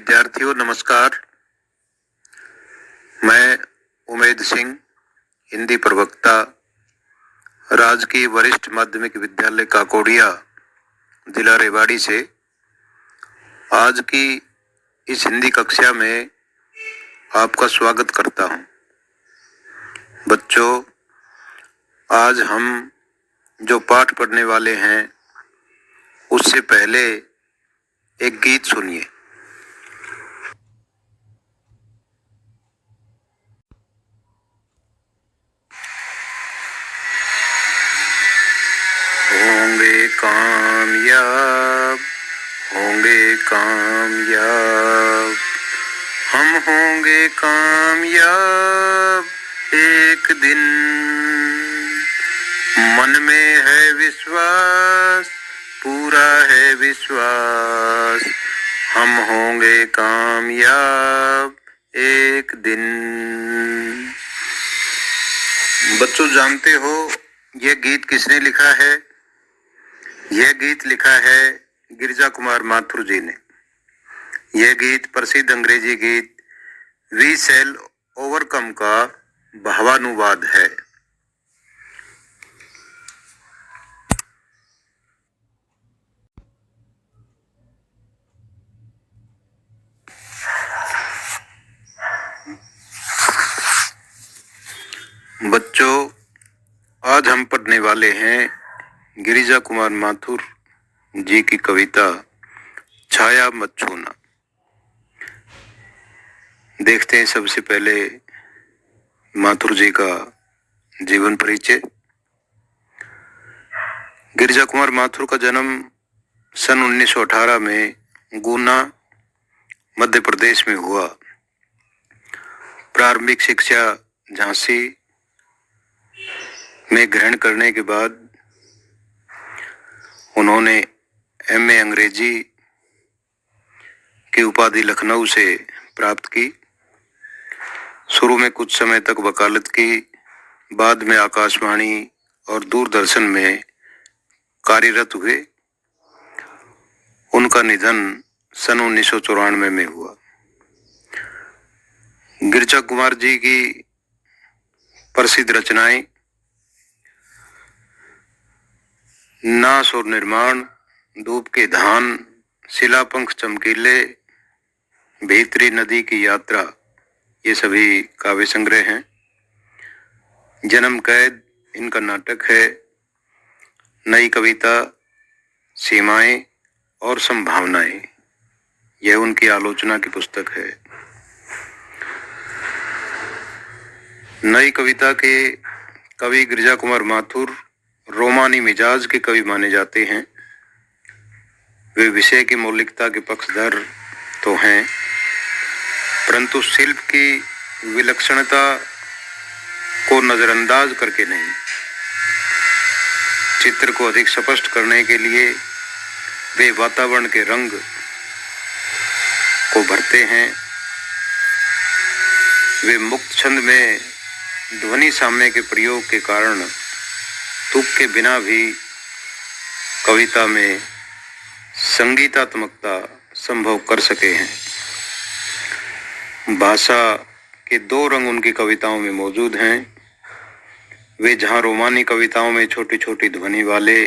विद्यार्थियों नमस्कार। मैं उमेद सिंह, हिंदी प्रवक्ता, राजकीय वरिष्ठ माध्यमिक विद्यालय काकोड़िया, जिला रेवाड़ी से आज की इस हिंदी कक्षा में आपका स्वागत करता हूं। बच्चों, आज हम जो पाठ पढ़ने वाले हैं उससे पहले एक गीत सुनिए। होंगे कामयाब, होंगे कामयाब, हम होंगे कामयाब एक दिन। मन में है विश्वास, पूरा है विश्वास, हम होंगे कामयाब एक दिन। बच्चों, जानते हो यह गीत किसने लिखा है? यह गीत लिखा है गिरिजा कुमार माथुर जी ने। यह गीत प्रसिद्ध अंग्रेजी गीत वी शैल ओवरकम का भावानुवाद है। बच्चों, आज हम पढ़ने वाले हैं गिरिजा कुमार माथुर जी की कविता छाया मत छूना। देखते हैं सबसे पहले माथुर जी का जीवन परिचय। गिरिजा कुमार माथुर का जन्म सन 1918 में गुना, मध्य प्रदेश में हुआ। प्रारंभिक शिक्षा झांसी में ग्रहण करने के बाद उन्होंने एमए अंग्रेजी की उपाधि लखनऊ से प्राप्त की। शुरू में कुछ समय तक वकालत की, बाद में आकाशवाणी और दूरदर्शन में कार्यरत हुए। उनका निधन सन 1994 में हुआ। गिरिजा कुमार जी की प्रसिद्ध रचनाएं नाश और निर्माण, धूप के धान, शिलापंख चमकीले, भीतरी नदी की यात्रा, ये सभी काव्य संग्रह हैं। जन्म कैद इनका नाटक है। नई कविता सीमाएं और संभावनाएं, यह उनकी आलोचना की पुस्तक है। नई कविता के कवि गिरिजा कुमार माथुर रोमानी मिजाज के कवि माने जाते हैं। वे विषय की मौलिकता के पक्षधर तो हैं, परंतु शिल्प की विलक्षणता को नजरअंदाज करके नहीं। चित्र को अधिक स्पष्ट करने के लिए वे वातावरण के रंग को भरते हैं। वे मुक्त छंद में ध्वनि साम्य के प्रयोग के कारण तुक के बिना भी कविता में संगीतात्मकता संभव कर सके हैं। भाषा के दो रंग उनकी कविताओं में मौजूद हैं। वे जहां रोमानी कविताओं में छोटी छोटी ध्वनि वाले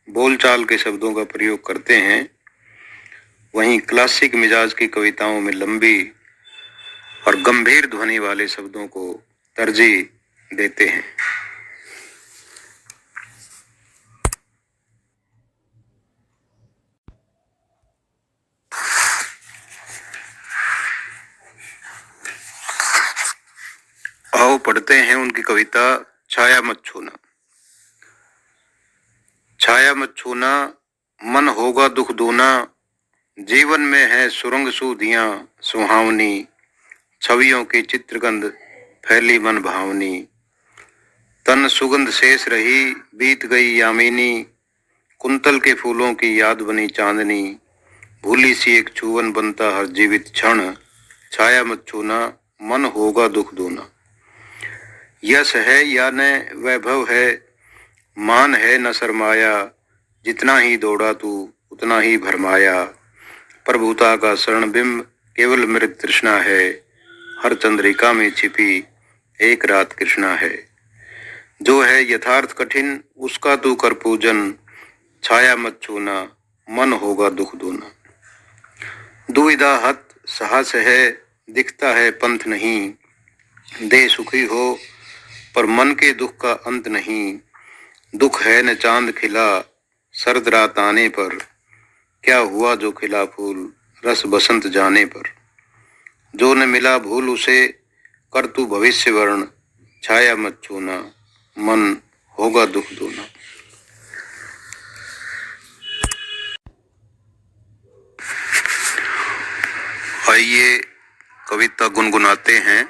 बोलचाल के शब्दों का प्रयोग करते हैं, वहीं क्लासिक मिजाज की कविताओं में लंबी और गंभीर ध्वनि वाले शब्दों को तरजीह देते हैं। आओ पढ़ते हैं उनकी कविता छाया मत छूना। छाया मत छूना, मन होगा दुख दूना, जीवन में है सुरंग सूधियां सुहावनी, छवियों की चित्रगंध फैली मन भावनी, तन सुगंध शेष रही बीत गई यामिनी, कुंतल के फूलों की याद बनी चांदनी, भूली सी एक छुवन बनता हर जीवित क्षण, छाया मत छूना, मन होगा दुख दूना। यश है या न वैभव है, मान है न सरमाया, जितना ही दौड़ा तू उतना ही भरमाया, प्रभुता का शरण बिंब केवल मृग तृष्णा है, हर चंद्रिका में छिपी एक रात कृष्णा है। जो है यथार्थ कठिन उसका तू कर पूजन, छाया मत छूना मन होगा दुख दूना। दुविधा हत साहस है दिखता है पंथ नहीं, दे सुखी हो पर मन के दुख का अंत नहीं। दुख है न चांद खिला सर्द रात आने पर, क्या हुआ जो खिला फूल रस बसंत जाने पर। जो न मिला भूल उसे कर तू भविष्य वर्ण, छाया मत छूना मन होगा दुख दूना। आइए कविता गुनगुनाते हैं।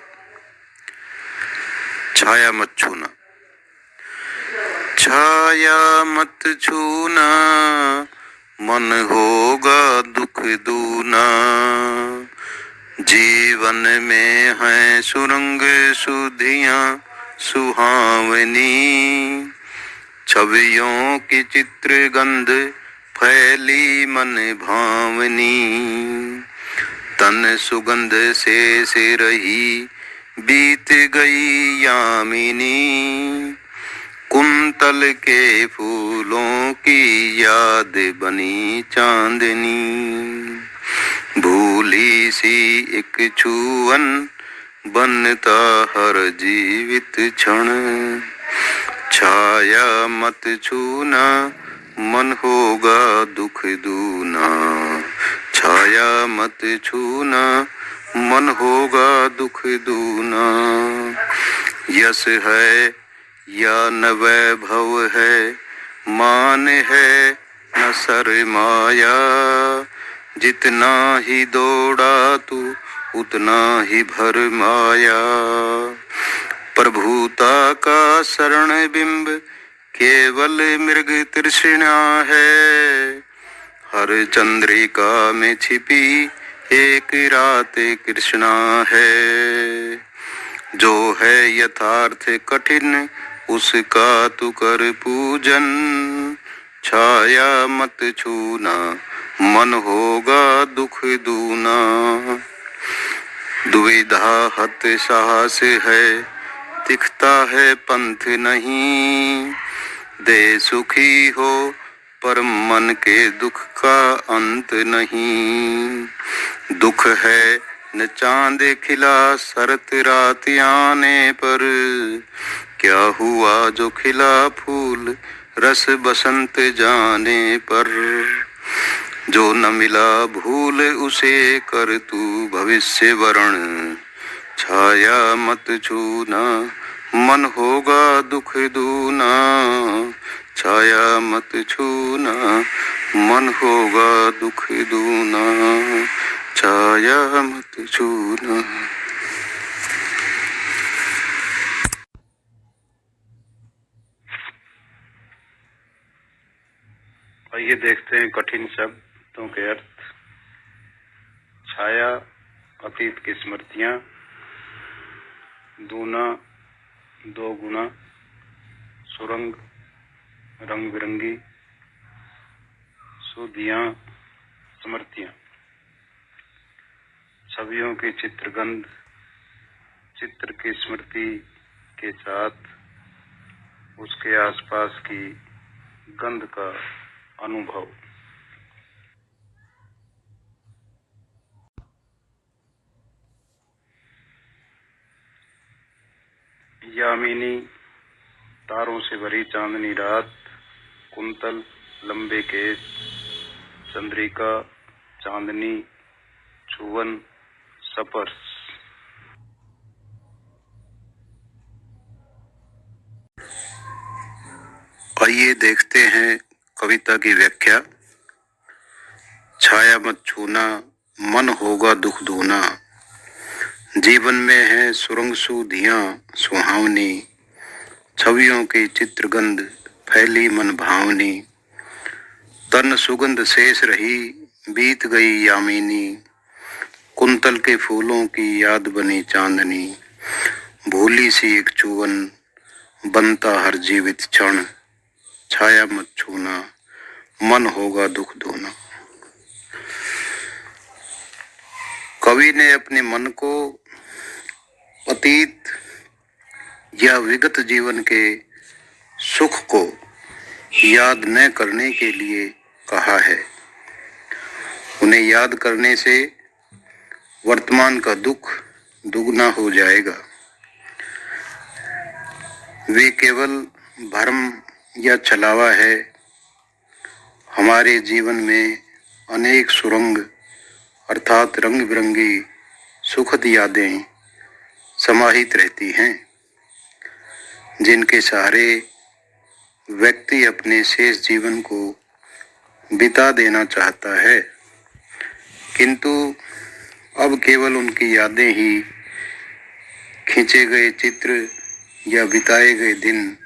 छाया मत छूना। छाया मत छूना मन होगा दुख दूना। जीवन में है सुरंग सुधियां सुहावनी, छवियों की चित्र गंध फैली मन भावनी। तन सुगंध से रही बीत गई यामिनी, कुंतल के फूलों की याद बनी चांदनी। भूली सी एक छुअन बनता हर जीवित क्षण, छाया मत छूना मन होगा दुख दूना। छाया मत छूना मन होगा दुख दूना। यश है या न वैभव है, मान है न सरमाया। जितना ही दौड़ा तू उतना ही भरमाया। प्रभुता का शरण बिंब केवल मृग तृष्णा है, हर चंद्रिका में छिपी एक रात कृष्णा है। जो है यथार्थ कठिन उसका तू कर पूजन, छाया मत छूना मन होगा दुख दूना। दुविधा हत साहस है दिखता है पंथ नहीं, दे सुखी हो पर मन के दुख का अंत नहीं। दुख है न चांद खिला शरत रात आने पर, क्या हुआ जो खिला फूल रस बसंत जाने पर। जो न मिला भूल उसे कर तू भविष्य वरण, छाया मत छूना मन होगा दुख दूना। छाया मत छूना मन होगा दुख दूना। छाया मत छूना। आइए देखते हैं कठिन शब्दों के अर्थ। छाया अतीत की स्मृतियां, दूना दो गुना, सुरंग रंग बिरंगी, सुधियां स्मृतियां। छवियों की चित्रगंध, चित्र की स्मृति के साथ उसके आसपास की गंध का अनुभव। यामिनी तारों से भरी चांदनी रात, कुंतल लंबे केस, चंद्रिका चांदनी, छुवन स्पर्श। आइए देखते हैं कविता की व्याख्या। छाया मत छूना मन होगा दुख दूना। जीवन में है सुरंग सुधियां सुहावनी, छवियों की चित्रगंध फैली मन भावनी। तन सुगंध शेष रही बीत गई यामिनी, कुंतल के फूलों की याद बनी चांदनी। भूली सी एक चुवन बनता हर जीवित क्षण, छाया मत छूना मन होगा दुख दूना। कवि ने अपने मन को अतीत या विगत जीवन के सुख को याद न करने के लिए कहा है। उन्हें याद करने से वर्तमान का दुख दुगना हो जाएगा। वे केवल भ्रम या छलावा है। हमारे जीवन में अनेक सुरंग अर्थात रंग बिरंगी सुखद यादें समाहित रहती हैं, जिनके सहारे व्यक्ति अपने शेष जीवन को बिता देना चाहता है, किंतु अब केवल उनकी यादें ही, खींचे गए चित्र या बिताए गए दिन,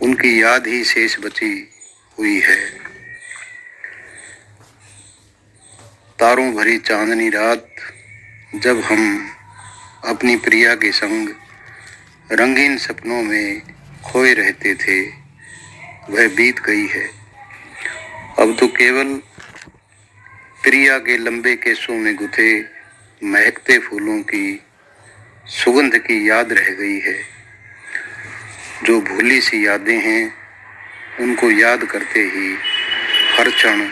उनकी याद ही शेष बची हुई है। तारों भरी चांदनी रात जब हम अपनी प्रिया के संग रंगीन सपनों में खोए रहते थे, वह बीत गई है। अब तो केवल प्रिया के लंबे केसों में गुथे महकते फूलों की सुगंध की याद रह गई है। जो भूली सी यादें हैं, उनको याद करते ही हर क्षण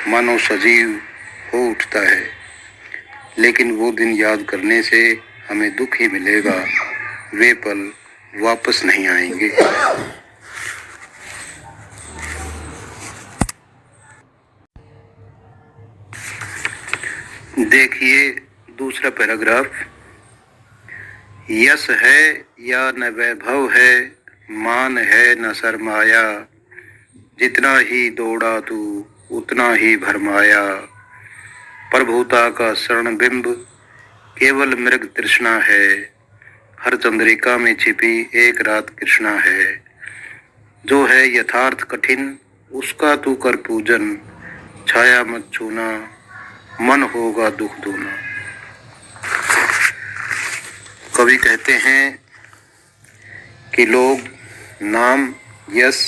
मानो सजीव हो उठता है, लेकिन वो दिन याद करने से हमें दुख ही मिलेगा। वे पल वापस नहीं आएंगे। देखिए दूसरा पैराग्राफ। यश है या न वैभव है, मान है न सरमाया, जितना ही दौड़ा तू उतना ही भरमाया, प्रभुता का शरण बिंब केवल मृग तृष्णा है, हर चंद्रिका में छिपी एक रात कृष्णा है, जो है यथार्थ कठिन उसका तू कर पूजन, छाया मत छूना मन होगा दुख दूना। कवि कहते हैं कि लोग नाम, यश,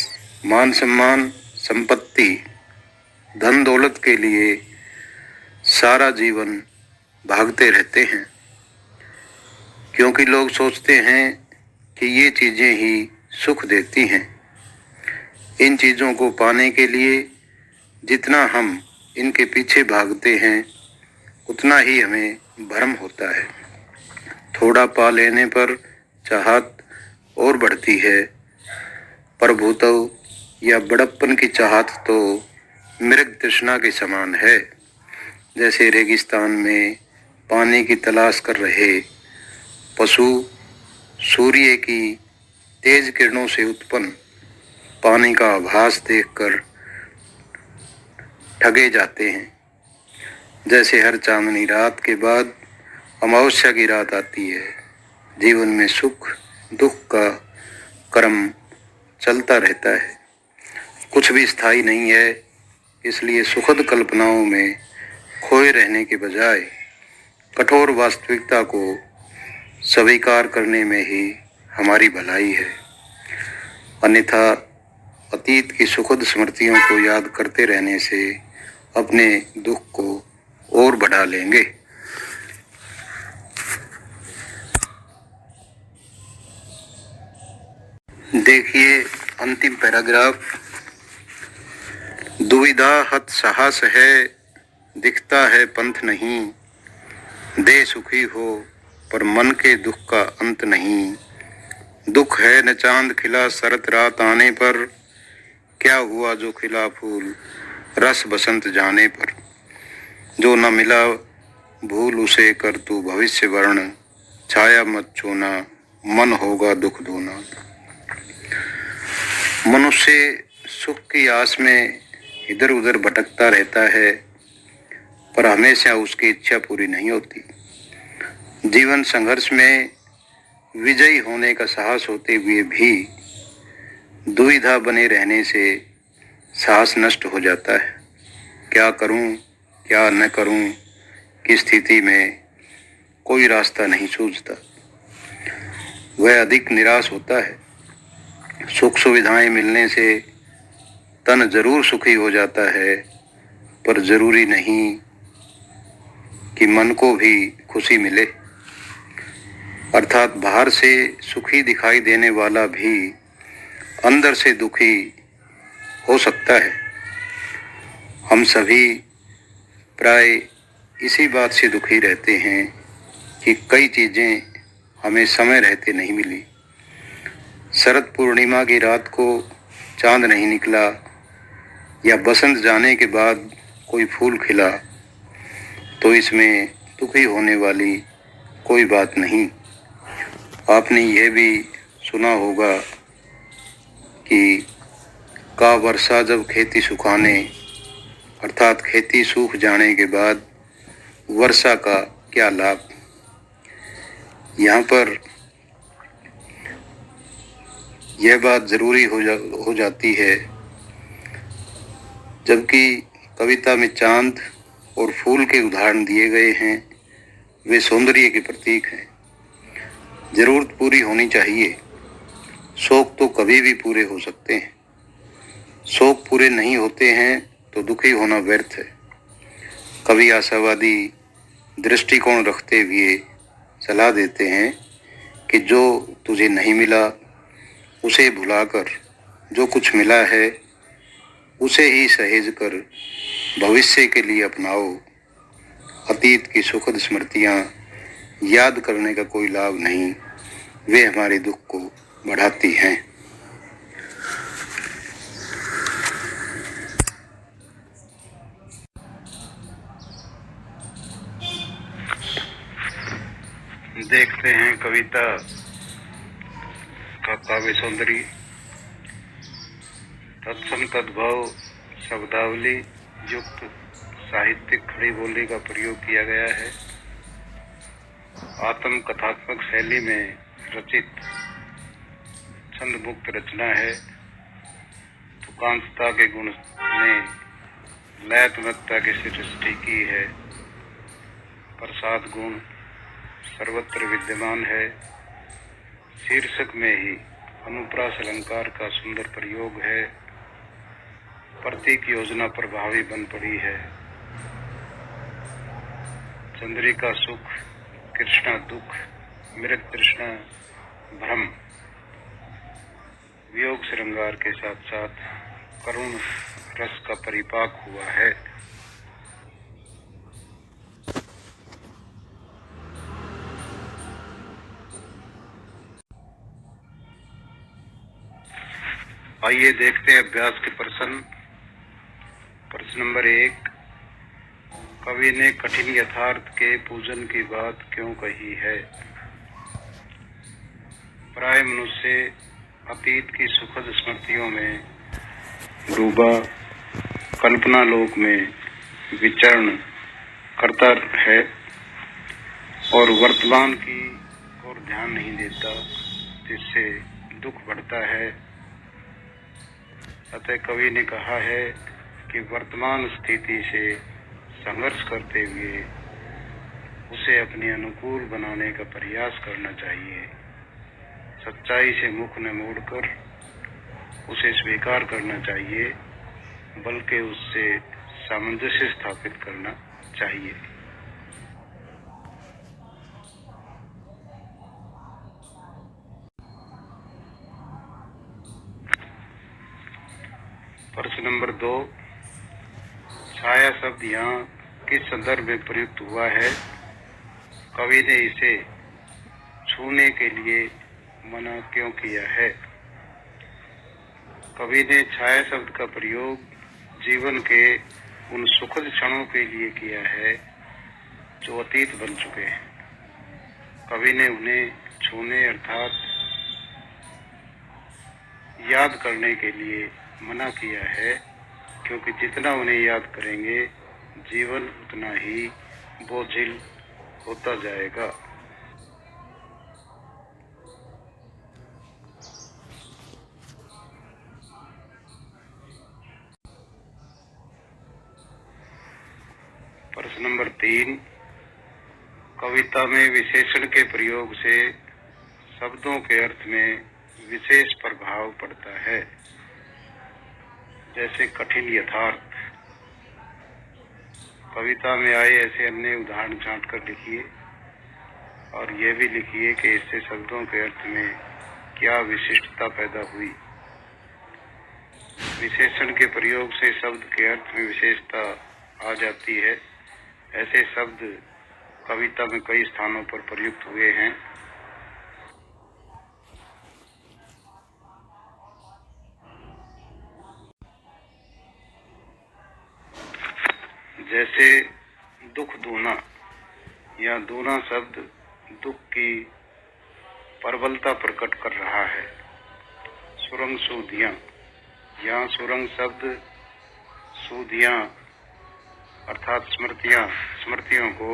मान सम्मान, संपत्ति, धन दौलत के लिए सारा जीवन भागते रहते हैं, क्योंकि लोग सोचते हैं कि ये चीजें ही सुख देती हैं। इन चीजों को पाने के लिए जितना हम इनके पीछे भागते हैं, उतना ही हमें भ्रम होता है। थोड़ा पा लेने पर चाहत और बढ़ती है। प्रभुत्व या बड़प्पन की चाहत तो मृग तृष्णा के समान है। जैसे रेगिस्तान में पानी की तलाश कर रहे पशु सूर्य की तेज किरणों से उत्पन्न पानी का आभास देखकर ठगे जाते हैं। जैसे हर चांदनी रात के बाद अमावस्या की रात आती है। जीवन में सुख दुख का क्रम चलता रहता है, कुछ भी स्थायी नहीं है। इसलिए सुखद कल्पनाओं में खोए रहने के बजाय कठोर वास्तविकता को स्वीकार करने में ही हमारी भलाई है। अन्यथा अतीत की सुखद स्मृतियों को याद करते रहने से अपने दुख को और बढ़ा लेंगे। देखिए अंतिम पैराग्राफ। दुविधा हत साहस है, दिखता है पंथ नहीं, दे सुखी हो पर मन के दुख का अंत नहीं। दुख है न चांद खिला शरत रात आने पर, क्या हुआ जो खिला फूल रस बसंत जाने पर। जो न मिला भूल उसे कर तू भविष्य वर्ण, छाया मत छूना मन होगा दुख दूना। मनुष्य सुख की आस में इधर उधर भटकता रहता है, पर हमेशा उसकी इच्छा पूरी नहीं होती। जीवन संघर्ष में विजयी होने का साहस होते हुए भी दुविधा बने रहने से साहस नष्ट हो जाता है। क्या करूं क्या न करूं की स्थिति में कोई रास्ता नहीं सूझता। वह अधिक निराश होता है। सुख सुविधाएं मिलने से तन जरूर सुखी हो जाता है, पर जरूरी नहीं कि मन को भी खुशी मिले। अर्थात बाहर से सुखी दिखाई देने वाला भी अंदर से दुखी हो सकता है। हम सभी प्राय इसी बात से दुखी रहते हैं कि कई चीजें हमें समय रहते नहीं मिली। शरद पूर्णिमा की रात को चांद नहीं निकला, या बसंत जाने के बाद कोई फूल खिला, तो इसमें दुखी होने वाली कोई बात नहीं। आपने यह भी सुना होगा कि का वर्षा जब खेती सुखाने, अर्थात खेती सूख जाने के बाद वर्षा का क्या लाभ। यहाँ पर यह बात जरूरी हो जाती है, जबकि कविता में चांद और फूल के उदाहरण दिए गए हैं, वे सौंदर्य के प्रतीक हैं। जरूरत पूरी होनी चाहिए। शौक तो कभी भी पूरे हो सकते हैं। शौक पूरे नहीं होते हैं तो दुखी होना व्यर्थ है। कवि आशावादी दृष्टिकोण रखते हुए सलाह देते हैं कि जो तुझे नहीं मिला उसे भुलाकर जो कुछ मिला है उसे ही सहेज कर भविष्य के लिए अपनाओ। अतीत की सुखद स्मृतियां याद करने का कोई लाभ नहीं, वे हमारे दुख को बढ़ाती हैं। देखते हैं कविता का काव्य सौंदर्य। तत्सम तद्भव शब्दावली युक्त साहित्यिक खड़ी बोली का प्रयोग किया गया है। आत्म कथात्मक शैली में रचित छंद मुक्त रचना है। तुकांतता के गुण ने लयात्मकता की सृष्टि की है। प्रसाद गुण सर्वत्र विद्यमान है। शीर्षक में ही अनुप्रास अलंकार का सुंदर प्रयोग है। प्रतीक योजना प्रभावी बन पड़ी है। चंद्रिका सुख, कृष्णा दुख, मृग तृष्णा भ्रम, वियोग श्रृंगार के साथ साथ करुण रस का परिपाक हुआ है। आइए देखते हैं अभ्यास के प्रश्न। प्रश्न नंबर 1, कवि ने कठिन यथार्थ के पूजन की बात क्यों कही है? प्राय मनुष्य अतीत की सुखद स्मृतियों में डूबा कल्पना लोक में विचरण करता है और वर्तमान की ओर ध्यान नहीं देता, जिससे दुख बढ़ता है। अतः कवि ने कहा है कि वर्तमान स्थिति से संघर्ष करते हुए उसे अपने अनुकूल बनाने का प्रयास करना चाहिए। सच्चाई से मुख न मोड़कर उसे स्वीकार करना चाहिए, बल्कि उससे सामंजस्य स्थापित करना चाहिए। प्रश्न नंबर 2, छाया शब्द यहाँ किस संदर्भ में प्रयुक्त हुआ है? कवि ने इसे छूने के लिए मना क्यों किया है? कवि ने छाया शब्द का प्रयोग जीवन के उन सुखद क्षणों के लिए किया है जो अतीत बन चुके हैं। कवि ने उन्हें छूने अर्थात याद करने के लिए मना किया है, क्योंकि जितना उन्हें याद करेंगे जीवन उतना ही बोझिल होता जाएगा। प्रश्न नंबर 3, कविता में विशेषण के प्रयोग से शब्दों के अर्थ में विशेष प्रभाव पड़ता है, जैसे कठिन यथार्थ। कविता में आए ऐसे अन्य उदाहरण छांट कर लिखिए और यह भी लिखिए कि इससे शब्दों के अर्थ में क्या विशिष्टता पैदा हुई। विशेषण के प्रयोग से शब्द के अर्थ में विशेषता आ जाती है। ऐसे शब्द कविता में कई स्थानों पर प्रयुक्त हुए हैं। जैसे दुख दूना। यह दूना शब्द दुख की प्रबलता प्रकट कर रहा है। सुरंग सूधियां। यहाँ सुरंग शब्द सूधियां अर्थात स्मृतियों को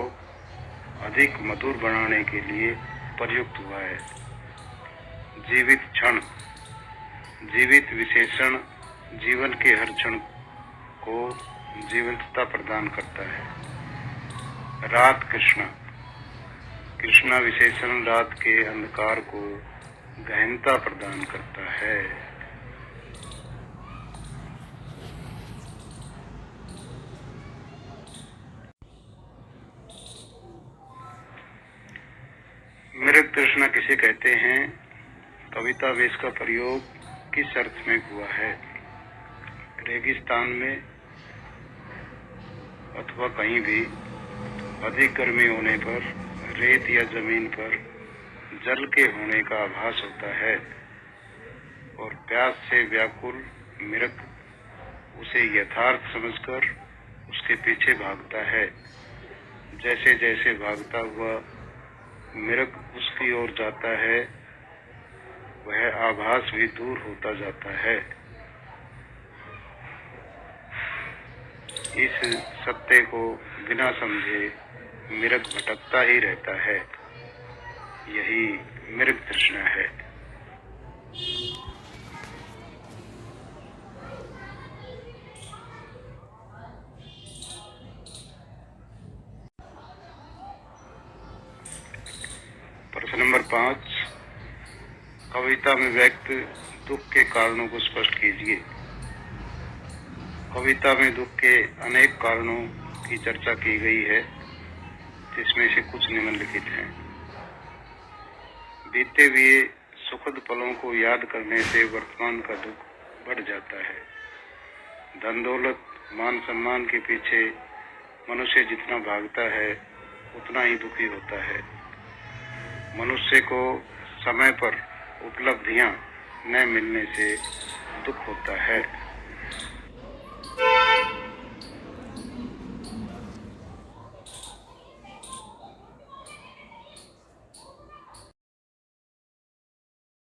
अधिक मधुर बनाने के लिए प्रयुक्त हुआ है। जीवित क्षण। जीवित विशेषण जीवन के हर क्षण को जीवंतता प्रदान करता है। रात कृष्णा। कृष्णा विशेषण रात के अंधकार को गहनता प्रदान करता है। मृग तृष्णा किसे कहते हैं? कविता में इसका प्रयोग किस अर्थ में हुआ है? रेगिस्तान में अथवा कहीं भी अधिक गर्मी होने पर रेत या जमीन पर जल के होने का आभास होता है और प्यास से व्याकुल मृग उसे यथार्थ समझकर उसके पीछे भागता है। जैसे जैसे भागता हुआ मृग उसकी ओर जाता है, वह आभास भी दूर होता जाता है। इस सत्य को बिना समझे मृग भटकता ही रहता है। यही मृग तृष्णा है। प्रश्न नंबर 5। कविता में व्यक्त दुख के कारणों को स्पष्ट कीजिए। कविता में दुख के अनेक कारणों की चर्चा की गई है, जिसमें से कुछ निम्नलिखित हैं। बीते हुए सुखद पलों को याद करने से वर्तमान का दुख बढ़ जाता है। धन दौलत मान सम्मान के पीछे मनुष्य जितना भागता है उतना ही दुखी होता है। मनुष्य को समय पर उपलब्धियां न मिलने से दुख होता है।